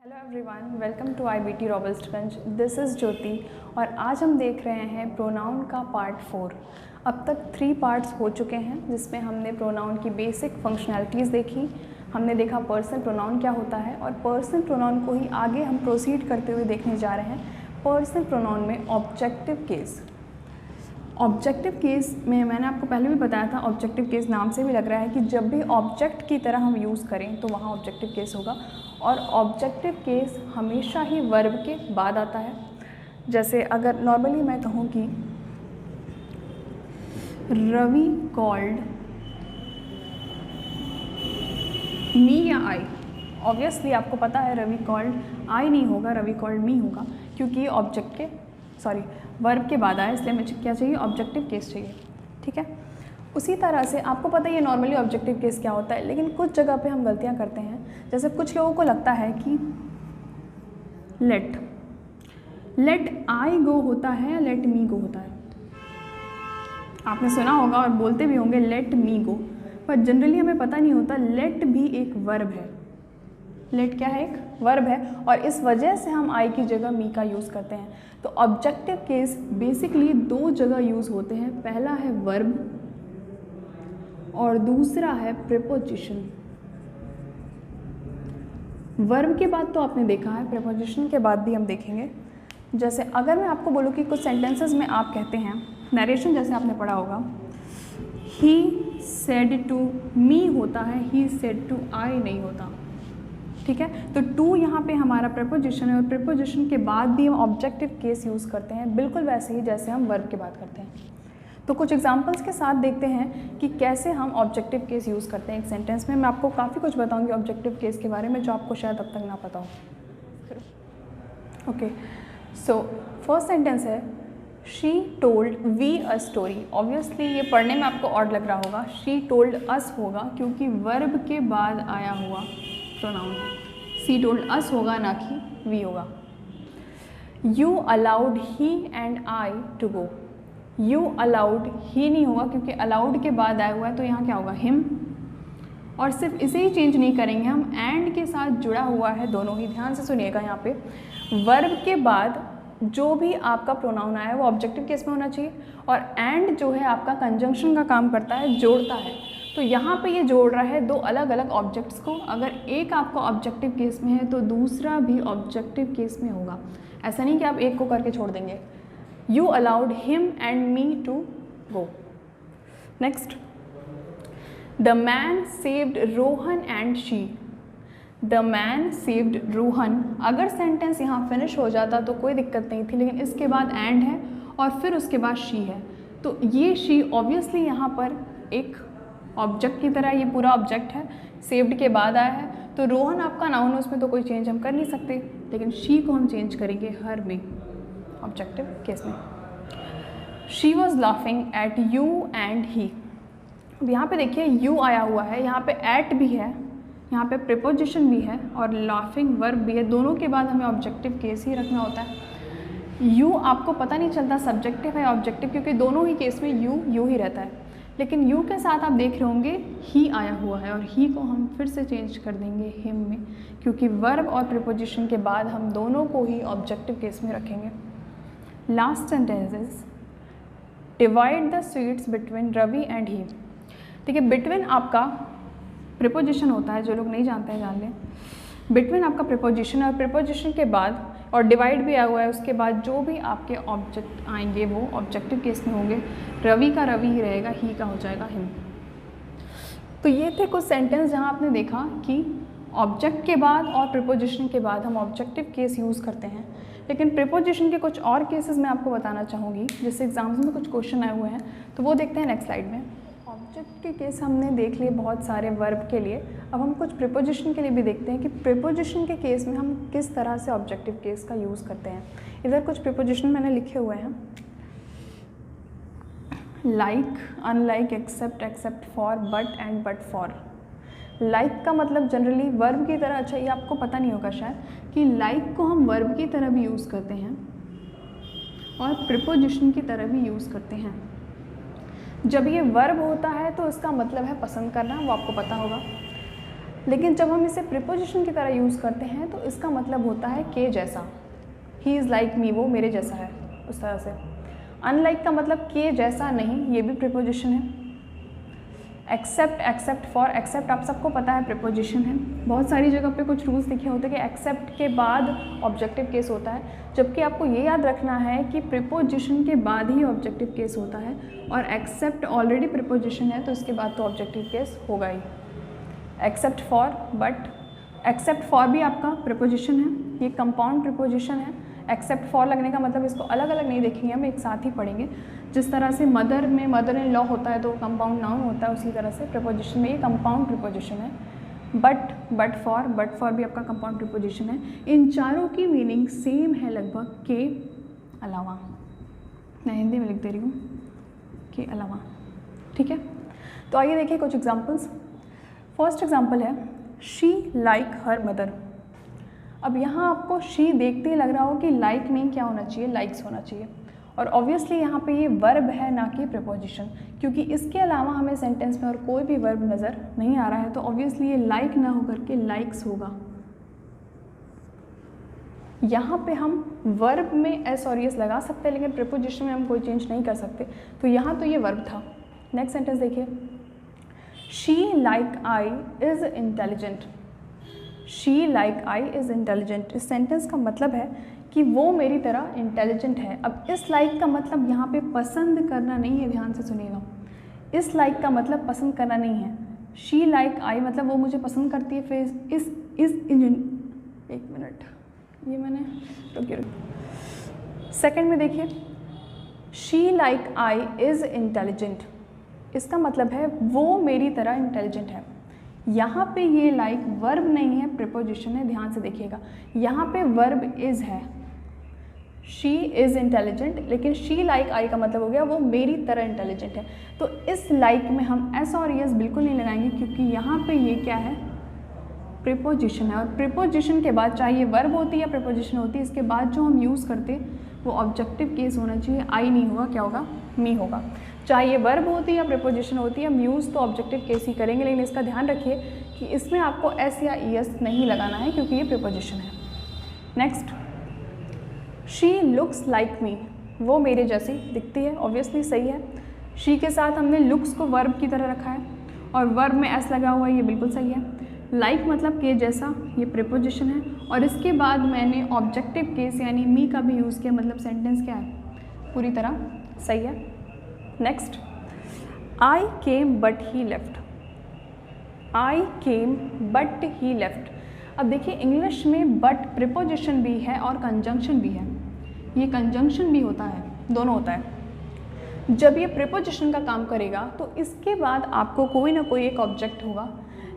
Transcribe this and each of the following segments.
Hello everyone, welcome to IBT Robertsganj. This is Jyoti और आज हम देख रहे हैं प्रोनाउन का पार्ट 4। अब तक 3 पार्ट्स हो चुके हैं जिसमें हमने प्रोनाउन की बेसिक फंक्शनैलिटीज़ देखी। हमने देखा पर्सनल प्रोनाउन क्या होता है और पर्सनल प्रोनाउन को ही आगे हम प्रोसीड करते हुए देखने जा रहे हैं पर्सनल प्रोनाउन में ऑब्जेक्टिव केस। ऑब्जेक्टिव केस में मैंने आपको पहले भी बताया था, ऑब्जेक्टिव केस नाम से भी लग रहा है कि जब भी ऑब्जेक्ट की तरह हम यूज़ करें तो वहाँ ऑब्जेक्टिव केस होगा और ऑब्जेक्टिव केस हमेशा ही वर्ब के बाद आता है। जैसे अगर नॉर्मली मैं कहूँ कि रवि कॉल्ड मी या आई, ऑब्वियसली आपको पता है रवि कॉल्ड आई नहीं होगा, रवि कॉल्ड मी होगा, क्योंकि ये ऑब्जेक्ट के वर्ब के बाद आया, इसलिए मुझे क्या चाहिए, ऑब्जेक्टिव केस चाहिए। ठीक है, उसी तरह से आपको पता है ये नॉर्मली ऑब्जेक्टिव केस क्या होता है, लेकिन कुछ जगह पे हम गलतियां करते हैं। जैसे कुछ लोगों को लगता है कि लेट आई गो होता है या लेट मी गो होता है। आपने सुना होगा और बोलते भी होंगे लेट मी गो, पर जनरली हमें पता नहीं होता लेट भी एक वर्ब है। लेट क्या है, एक वर्ब है और इस वजह से हम आई की जगह मी का यूज़ करते हैं। तो ऑब्जेक्टिव केस बेसिकली 2 जगह यूज़ होते हैं, पहला है वर्ब और दूसरा है प्रीपोजिशन। वर्ब के बाद तो आपने देखा है, प्रीपोजिशन के बाद भी हम देखेंगे। जैसे अगर मैं आपको बोलूँ कि कुछ सेंटेंसेस में आप कहते हैं, नरेशन जैसे आपने पढ़ा होगा, ही सेड टू मी होता है, ही सेड टू आई नहीं होता। ठीक है, तो टू यहाँ पे हमारा प्रीपोजिशन है और प्रीपोजिशन के बाद भी हम ऑब्जेक्टिव केस यूज़ करते हैं, बिल्कुल वैसे ही जैसे हम वर्ब के बाद करते हैं। तो कुछ एग्जांपल्स के साथ देखते हैं कि कैसे हम ऑब्जेक्टिव केस यूज़ करते हैं एक सेंटेंस में। मैं आपको काफ़ी कुछ बताऊंगी ऑब्जेक्टिव केस के बारे में जो आपको शायद अब तक ना पता हो। ओके, सो फर्स्ट सेंटेंस है she told we a story. Obviously ये पढ़ने में आपको ऑड लग रहा होगा, शी टोल्ड अस होगा क्योंकि वर्ब के बाद आया हुआ प्रोनाउन है। शी टोल्ड अस होगा, ना कि वी होगा। You allowed he and I to go. You allowed he नहीं होगा क्योंकि अलाउड के बाद आया हुआ है, तो यहाँ क्या होगा, हिम। और सिर्फ इसे ही चेंज नहीं करेंगे हम, एंड के साथ जुड़ा हुआ है दोनों ही। ध्यान से सुनिएगा, यहाँ पे वर्ब के बाद जो भी आपका प्रोनाउन आया है वो ऑब्जेक्टिव केस में होना चाहिए और एंड जो है आपका कंजंक्शन का काम करता है, जोड़ता है। तो यहाँ पे ये जोड़ रहा है 2 अलग अलग ऑब्जेक्ट्स को। अगर एक आपका ऑब्जेक्टिव केस में है तो दूसरा भी ऑब्जेक्टिव केस में होगा। ऐसा नहीं कि आप एक को करके छोड़ देंगे। You allowed him and me to go. Next, the man saved Rohan and she. The man saved Rohan. अगर सेंटेंस यहाँ फिनिश हो जाता तो कोई दिक्कत नहीं थी, लेकिन इसके बाद एंड है और फिर उसके बाद शी है, तो ये शी ऑब्वियसली यहाँ पर एक ऑब्जेक्ट की तरह, ये पूरा ऑब्जेक्ट है, सेव्ड के बाद आया है। तो रोहन आपका नाउन है, उसमें तो कोई चेंज हम कर नहीं सकते, लेकिन शी को हम चेंज करेंगे हर में, ऑब्जेक्टिव केस में। She was laughing at you and he. अब यहाँ पे देखिए यू आया हुआ है, यहाँ पे एट भी है, यहाँ पे प्रीपोजिशन भी है और लाफिंग वर्ब भी है। दोनों के बाद हमें ऑब्जेक्टिव केस ही रखना होता है। यू आपको पता नहीं चलता सब्जेक्टिव है ऑब्जेक्टिव, क्योंकि दोनों ही केस में यू ही रहता है, लेकिन यू के साथ आप देख रहे होंगे ही आया हुआ है और ही को हम फिर से चेंज कर देंगे हिम में, क्योंकि वर्ब और प्रीपोजिशन के बाद हम दोनों को ही ऑब्जेक्टिव केस में रखेंगे। Last sentence is divide the sweets between Ravi and he. ठीक है, बिटवीन आपका प्रीपोजिशन होता है, जो लोग नहीं जानते हैं जान लें। बिटवीन आपका प्रीपोजिशन और प्रीपोजिशन के बाद और डिवाइड भी आया हुआ है, उसके बाद जो भी आपके ऑब्जेक्ट आएंगे वो ऑब्जेक्टिव केस में होंगे। रवि का रवि ही रहेगा, ही का हो जाएगा हिम। तो ये थे कुछ सेंटेंस जहाँ आपने देखा कि ऑब्जेक्ट के बाद और प्रीपोजिशन के बाद हम ऑब्जेक्टिव केस यूज़ करते हैं, लेकिन प्रीपोजिशन के कुछ और केसेस मैं आपको बताना चाहूँगी, जिससे एग्जाम्स में कुछ क्वेश्चन आए हुए हैं, तो वो देखते हैं नेक्स्ट स्लाइड में। ऑब्जेक्ट के केस हमने देख लिए बहुत सारे वर्ब के लिए, अब हम कुछ प्रीपोजिशन के लिए भी देखते हैं कि प्रीपोजिशन के केस में हम किस तरह से ऑब्जेक्टिव केस का यूज़ करते हैं। इधर कुछ प्रीपोजिशन मैंने लिखे हुए हैं, like, unlike, except, except for, but and but for. Like का मतलब जनरली वर्ब की तरह, अच्छा ये आपको पता नहीं होगा शायद, कि लाइक को हम वर्ब की तरह भी यूज़ करते हैं और प्रीपोजिशन की तरह भी यूज़ करते हैं। जब ये वर्ब होता है तो इसका मतलब है पसंद करना, वो आपको पता होगा। लेकिन जब हम इसे प्रीपोजिशन की तरह यूज़ करते हैं तो इसका मतलब होता है के जैसा, ही इज़ लाइक मी, वो मेरे जैसा है, उस तरह से। अनलाइक का मतलब के जैसा नहीं, ये भी प्रीपोजिशन है। एक्सेप्ट, एक्सेप्ट फॉर, एक्सेप्ट आप सबको पता है प्रीपोजिशन है। बहुत सारी जगह पे कुछ रूल्स लिखे होते हैं कि एक्सेप्ट के बाद ऑब्जेक्टिव केस होता है, जबकि आपको ये याद रखना है कि प्रीपोजिशन के बाद ही ऑब्जेक्टिव केस होता है, और एक्सेप्ट ऑलरेडी प्रीपोजिशन है तो इसके बाद तो ऑब्जेक्टिव केस होगा ही। Except for, but, except for भी आपका प्रीपोजिशन है, ये कंपाउंड प्रीपोजिशन है। एक्सेप्ट फॉर लगने का मतलब इसको अलग अलग नहीं देखेंगे, हम एक साथ ही पढ़ेंगे। जिस तरह से मदर में मदर इन लॉ होता है तो कंपाउंड नाउन होता है, उसी तरह से प्रीपोजिशन में ये कंपाउंड प्रीपोजिशन है। बट फॉर भी आपका कंपाउंड प्रीपोजिशन है। इन चारों की मीनिंग सेम है लगभग, के अलावा। मैं हिंदी में लिख दे रही हूँ, के अलावा, ठीक है। तो आइए देखिए कुछ एग्जाम्पल्स। फर्स्ट एग्जाम्पल है शी लाइक हर मदर। अब यहाँ आपको शी देखते ही लग रहा हो कि लाइक नहीं, क्या होना चाहिए, लाइक्स होना चाहिए। और ऑब्वियसली यहाँ पे ये वर्ब है ना कि प्रीपोजिशन, क्योंकि इसके अलावा हमें सेंटेंस में और कोई भी वर्ब नज़र नहीं आ रहा है, तो ऑब्वियसली ये लाइक ना होकर के लाइक्स होगा। यहाँ पे हम वर्ब में एस और एस लगा सकते हैं, लेकिन प्रीपोजिशन में हम कोई चेंज नहीं कर सकते, तो यहाँ तो ये वर्ब था। नेक्स्ट सेंटेंस देखिए, she like I is intelligent. She like I is intelligent, इस सेंटेंस का मतलब है कि वो मेरी तरह इंटेलिजेंट है। अब इस लाइक का मतलब यहाँ पे पसंद करना नहीं है, ध्यान से सुनिएगा। इस लाइक का मतलब पसंद करना नहीं है। शी लाइक आई मतलब वो मुझे पसंद करती है। फिर एक मिनट, ये मैंने रुकिए सेकंड में देखिए, she like I is intelligent, इसका मतलब है वो मेरी तरह इंटेलिजेंट है। यहाँ पे ये लाइक वर्ब नहीं है, प्रीपोजिशन है, ध्यान से देखिएगा। यहाँ पे वर्ब इज़ है, शी इज़ इंटेलिजेंट, लेकिन शी लाइक आई का मतलब हो गया वो मेरी तरह इंटेलिजेंट है। तो इस लाइक में हम एस और एस बिल्कुल नहीं लगाएंगे, क्योंकि यहाँ पे ये क्या है, प्रीपोजिशन है। और प्रीपोजिशन के बाद चाहे ये वर्ब होती है या प्रीपोजिशन होती है, इसके बाद जो हम यूज़ करते वो ऑब्जेक्टिव केस होना चाहिए, आई नहीं होगा, क्या होगा, मी होगा। चाहे ये वर्ब होती है या प्रीपोजिशन होती है, हम यूज़ तो ऑब्जेक्टिव केस ही करेंगे, लेकिन इसका ध्यान रखिए कि इसमें आपको एस या एस नहीं लगाना है, क्योंकि ये प्रीपोजिशन है। Next, she looks like me, वो मेरे जैसी दिखती है, ऑब्वियसली सही है। शी के साथ हमने लुक्स को वर्ब की तरह रखा है, और वर्ब में एस लगा हुआ है, ये बिल्कुल सही है। लाइक मतलब के जैसा, ये प्रीपोजिशन है, और इसके बाद मैंने ऑब्जेक्टिव केस यानी मी का भी यूज़ किया, मतलब सेंटेंस क्या है, पूरी तरह सही है। Next, I came but he left. I came but he left. अब देखिए इंग्लिश में बट प्रीपोजिशन भी है और कंजंक्शन भी है, ये कंजंक्शन भी होता है, दोनों होता है। जब ये प्रीपोजिशन का काम करेगा तो इसके बाद आपको कोई ना कोई एक ऑब्जेक्ट होगा,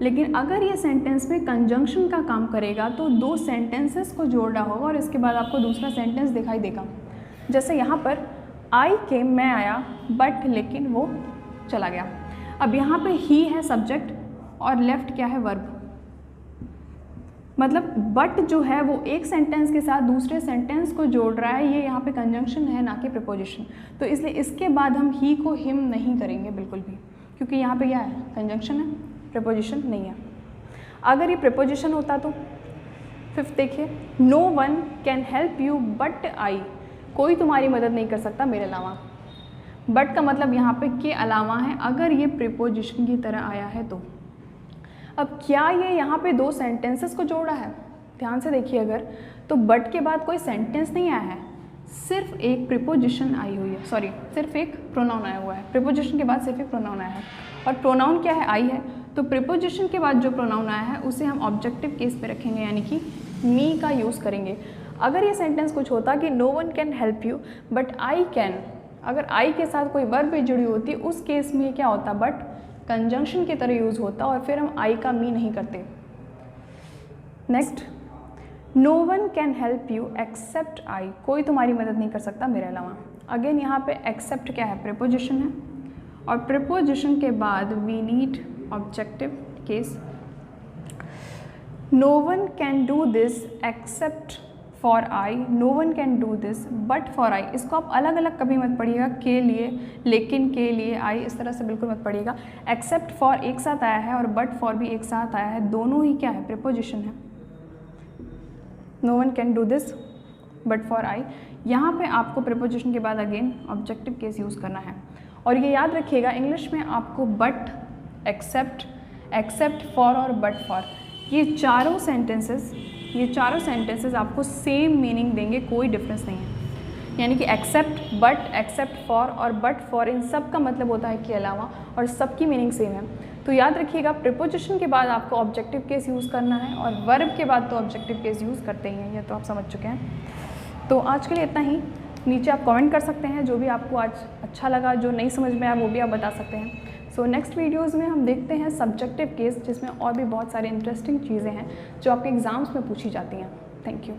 लेकिन अगर ये सेंटेंस में कंजंक्शन का काम करेगा तो दो सेंटेंसेस को जोड़ रहा होगा और इसके बाद आपको दूसरा सेंटेंस दिखाई देगा। जैसे यहाँ पर आई केम, मैं आया, बट लेकिन वो चला गया। अब यहाँ पे ही है सब्जेक्ट और लेफ्ट क्या है, वर्ब। मतलब बट जो है वो एक सेंटेंस के साथ दूसरे सेंटेंस को जोड़ रहा है, ये यहाँ पे कंजंक्शन है ना कि प्रीपोजिशन। तो इसलिए इसके बाद हम ही को हिम नहीं करेंगे बिल्कुल भी, क्योंकि यहाँ पे क्या है, कंजंक्शन है, प्रीपोजिशन नहीं है। अगर ये प्रीपोजिशन होता तो फिफ्थ देखिए, no one can help you but I, कोई तुम्हारी मदद नहीं कर सकता मेरे अलावा। बट का मतलब यहाँ पे के अलावा है, अगर ये प्रीपोजिशन की तरह आया है तो। अब क्या ये यहाँ पे दो सेंटेंसेस को जोड़ा है, ध्यान से देखिए अगर, तो बट के बाद कोई सेंटेंस नहीं आया है, सिर्फ एक प्रीपोजिशन आई हुई है, सॉरी सिर्फ एक प्रोनाउन आया हुआ है। प्रीपोजिशन के बाद सिर्फ एक प्रोनाउन आया है, और प्रोनाउन क्या है, आई है। तो प्रीपोजिशन के बाद जो प्रोनाउन आया है उसे हम ऑब्जेक्टिव केस पे रखेंगे, यानी कि मी का यूज़ करेंगे। अगर ये सेंटेंस कुछ होता कि no one can help you but I can, अगर आई के साथ कोई वर्ब भी जुड़ी होती, उस केस में क्या होता, बट कंजंक्शन की तरह यूज़ होता और फिर हम आई का मी नहीं करते। Next, no one can help you except I, कोई तुम्हारी मदद नहीं कर सकता मेरे अलावा। अगेन यहाँ पे एक्सेप्ट क्या है, प्रीपोजिशन है, और प्रीपोजिशन के बाद we need objective case. No one can do this except for I, no one can do this but for I. इसको आप अलग अलग कभी मत पढ़िएगा, के लिए, लेकिन के लिए, आई, इस तरह से बिल्कुल मत पढ़िएगा। एक्सेप्ट फॉर एक साथ आया है और बट फॉर भी एक साथ आया है, दोनों ही क्या है, प्रीपोजिशन है। No one can do this but for I, यहाँ पे आपको प्रीपोजिशन के बाद अगेन ऑब्जेक्टिव केस यूज़ करना है। और ये याद रखिएगा, इंग्लिश में आपको बट, एक्सेप्ट, एक्सेप्ट फॉर और बट फॉर, ये चारों सेंटेंसेस आपको सेम मीनिंग देंगे, कोई डिफरेंस नहीं है। यानी कि एक्सेप्ट, बट, एक्सेप्ट फॉर और बट फॉर, इन सब का मतलब होता है के अलावा, और सबकी मीनिंग सेम है। तो याद रखिएगा, प्रीपोजिशन के बाद आपको ऑब्जेक्टिव केस यूज़ करना है और वर्ब के बाद तो ऑब्जेक्टिव केस यूज़ करते ही हैं, ये तो आप समझ चुके हैं। तो आज के लिए इतना ही। नीचे आप कमेंट कर सकते हैं, जो भी आपको आज अच्छा लगा, जो नहीं समझ में आया वो भी आप बता सकते हैं। सो नेक्स्ट वीडियोज़ में हम देखते हैं सब्जेक्टिव केस, जिसमें और भी बहुत सारी इंटरेस्टिंग चीज़ें हैं जो आपके एग्ज़ाम्स में पूछी जाती हैं। Thank you.